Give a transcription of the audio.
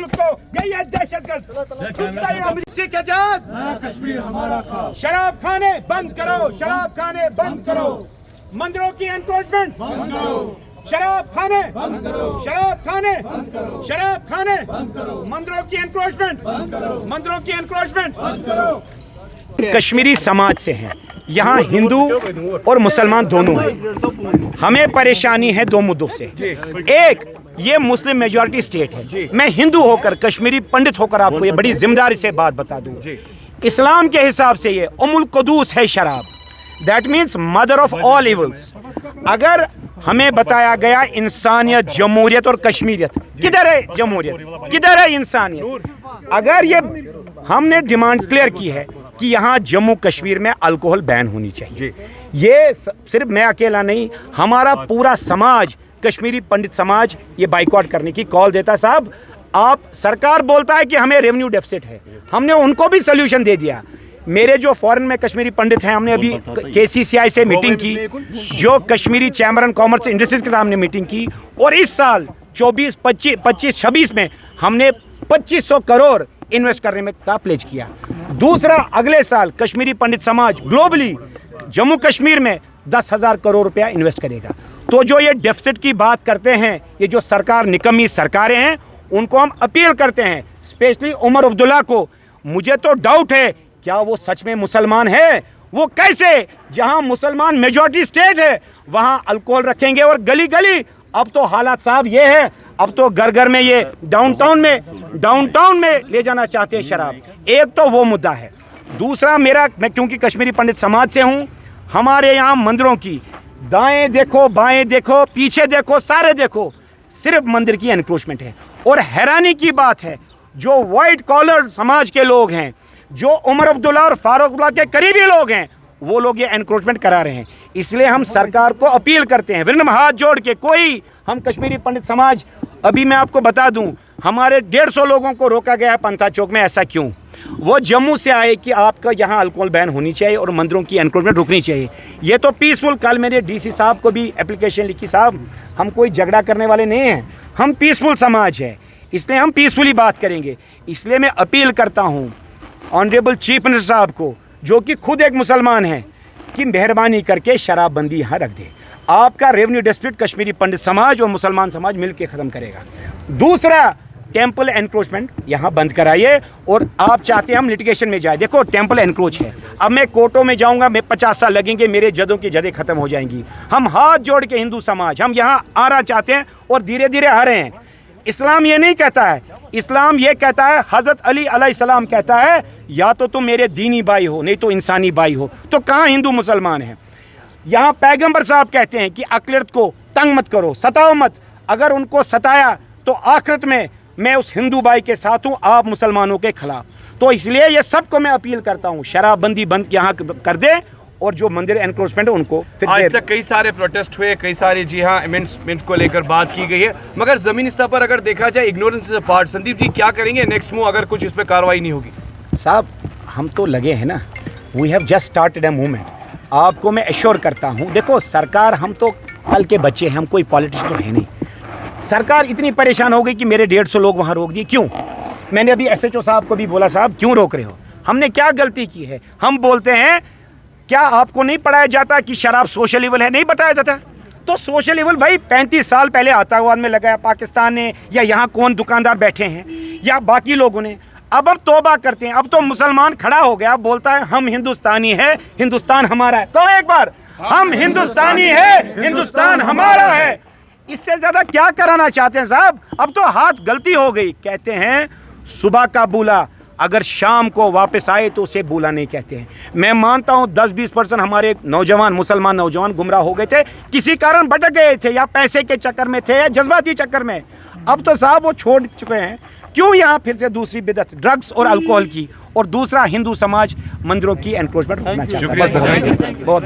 मुल्क को, यही है दहशतगर्द। सिख आजाद, कश्मीर हमारा था। शराब खाने बंद करो, शराब खाने बंद करो, मंदिरों की एनक्रोचमेंट बंद करो, शराब खाने बंद करो, शराब खाने बंद करो, शराब खाने बंद करो, मंदिरों की एनक्रोचमेंट बंद करो, मंदिरों की एनक्रोचमेंट बंद करो। कश्मीरी समाज से हैं, यहाँ हिंदू और मुसलमान दोनों हैं। हमें परेशानी है दो मुद्दों से। एक, ये मुस्लिम मेजॉरिटी स्टेट है। मैं हिंदू होकर, कश्मीरी पंडित होकर आपको ये बड़ी जिम्मेदारी से बात बता दूं, इस्लाम के हिसाब से ये उम्मुल कुदूस है शराब, that means mother of all evils. अगर हमें बताया गया इंसानियत, जमहूरियत और कश्मीरियत, किधर है जमहूरियत, किधर है इंसानियत? अगर ये हमने डिमांड क्लियर की है कि यहाँ जम्मू कश्मीर में अल्कोहल बैन होनी चाहिए, ये सिर्फ मैं अकेला नहीं, हमारा पूरा समाज, कश्मीरी पंडित समाज ये बाइकआउट करने की कॉल देता है। साहब, आप सरकार बोलता है कि हमें रेवेन्यू डेफिसिट है, हमने उनको भी सोल्यूशन दे दिया। मेरे जो फॉरेन में कश्मीरी पंडित हैं, हमने अभी KCCI से मीटिंग की, जो Kashmiri chamber and commerce industries के सामने मीटिंग की, और इस साल 24, 25, 26 में हमने 2500 करोड़ इन्वेस्ट करने में का प्लेज किया। दूसरा, अगले साल कश्मीरी पंडित समाज ग्लोबली जम्मू कश्मीर में 10,000 करोड़ रुपया इन्वेस्ट करेगा। तो जो ये डेफिसिट की बात करते हैं, ये जो सरकार निकम्मी सरकारें हैं, उनको हम अपील करते हैं, स्पेशली उमर अब्दुल्ला को। मुझे तो डाउट है क्या वो सच में मुसलमान है? वो कैसे, जहां मुसलमान मेजॉरिटी स्टेट है वहां अल्कोहल रखेंगे? और गली गली अब तो हालात साहब ये है, अब तो घर घर में ये डाउनटाउन में ले जाना चाहते हैं शराब। एक तो वो मुद्दा है। दूसरा, मैं क्योंकि कश्मीरी पंडित समाज से हूं, हमारे यहाँ मंदिरों की दाएं देखो, बाएं देखो, पीछे देखो, सारे देखो, सिर्फ मंदिर की एनक्रोचमेंट है। और हैरानी की बात है, जो व्हाइट कॉलर समाज के लोग हैं, जो उमर अब्दुल्ला और फारूकउल्लाह के करीबी लोग हैं, वो लोग ये एनक्रोचमेंट करा रहे हैं। इसलिए हम सरकार को अपील करते हैं, विनम्र हाथ जोड़ के, कोई हम कश्मीरी पंडित समाज, अभी मैं आपको बता दूं, हमारे 150 लोगों को रोका गया है पंथा चौक में। ऐसा क्यों? वो जम्मू से आए कि आपका यहाँ अल्कोहल बैन होनी चाहिए और मंदिरों की एनक्रोचमेंट रुकनी चाहिए। ये तो पीसफुल, कल मैंने DC साहब को भी एप्लीकेशन लिखी, साहब हम कोई झगड़ा करने वाले नहीं हैं, हम पीसफुल समाज है, इसलिए हम पीसफुली बात करेंगे। इसलिए मैं अपील करता हूँ ऑनरेबल चीफ मिनिस्टर साहब को, जो कि खुद एक मुसलमान हैं, कि मेहरबानी करके शराबबंदी यहाँ रख दे। आपका रेवेन्यू डिस्प्यूट कश्मीरी पंडित समाज और मुसलमान समाज मिलकर ख़त्म करेगा। दूसरा, टेम्पल एनक्रोचमेंट यहाँ बंद कराइए। और आप चाहते हैं हम लिटिगेशन में जाए, देखो टेम्पल एनक्रोच है, अब मैं कोर्टों में जाऊँगा, मैं 50 साल लगेंगे, मेरे जदों की जदें ख़त्म हो जाएंगी। हम हाथ जोड़ के हिंदू समाज, हम यहाँ आना चाहते हैं और धीरे धीरे आ रहे हैं। इस्लाम ये नहीं कहता है, इस्लाम ये कहता है, हज़रत अली अलैहिस्सलाम कहता है, या तो तुम मेरे दीनी भाई हो, नहीं तो इंसानी भाई हो। तो कहाँ हिंदू मुसलमान है? यहाँ पैगंबर साहब कहते हैं कि अक़लियत को तंग मत करो, सताओ मत। अगर उनको सताया तो आखिरत में मैं उस हिंदू भाई के साथ हूँ, आप मुसलमानों के खिलाफ। तो इसलिए ये सबको मैं अपील करता हूँ, शराबबंदी बंद यहाँ कर दे, और जो मंदिर एनक्रोचमेंट है उनको। आज तक कई सारे प्रोटेस्ट हुए, कई सारे जी हाँ अमेंडमेंट को लेकर बात की गई है, मगर जमीनी स्तर पर अगर देखा जाए ignorance is a part. Sandeep ji, क्या करेंगे नेक्स्ट मूव अगर कुछ इस पर कार्रवाई नहीं होगी? साहब, हम तो लगे हैं ना, we have just started a movement. आपको मैं एश्योर करता हूँ, देखो सरकार, हम तो कल के बच्चे हैं, हम कोई पॉलिटिशियन तो है नहीं। सरकार इतनी परेशान हो गई कि मेरे 150 लोग वहाँ रोक दिए। क्यों? मैंने अभी SHO साहब को भी बोला, साहब क्यों रोक रहे हो? हमने क्या गलती की है? हम बोलते हैं, क्या आपको नहीं पढ़ाया जाता कि शराब सोशल इवल है? नहीं बताया जाता। तो सोशल इवल भाई 35 साल पहले आतंकवाद में लगाया पाकिस्तान ने, या यहाँ कौन दुकानदार बैठे हैं, या बाकी लोगों ने। अब हम तौबा करते हैं, अब तो मुसलमान खड़ा हो गया, बोलता है हम हिंदुस्तानी है, हिंदुस्तान हमारा है। कहो एक बार, हम हिंदुस्तानी है, हिंदुस्तान हमारा है। इससे ज्यादा क्या कराना चाहते हैं साहब? अब तो हाथ गलती हो गई। कहते हैं सुबह का बूला अगर शाम को वापस आए तो उसे बूला नहीं कहते हैं। मैं मानता हूं 10-20% हमारे नौजवान, मुसलमान नौजवान गुमराह हो गए थे, किसी कारण भटक गए थे, या पैसे के चक्कर में थे, या जज्बाती चक्कर में। अब तो साहब वो छोड़ चुके हैं। क्यों यहाँ फिर से दूसरी बिदअत, ड्रग्स और अल्कोहल की? और दूसरा, हिंदू समाज मंदिरों की एनक्रोचमेंट होना चाहता है। बहुत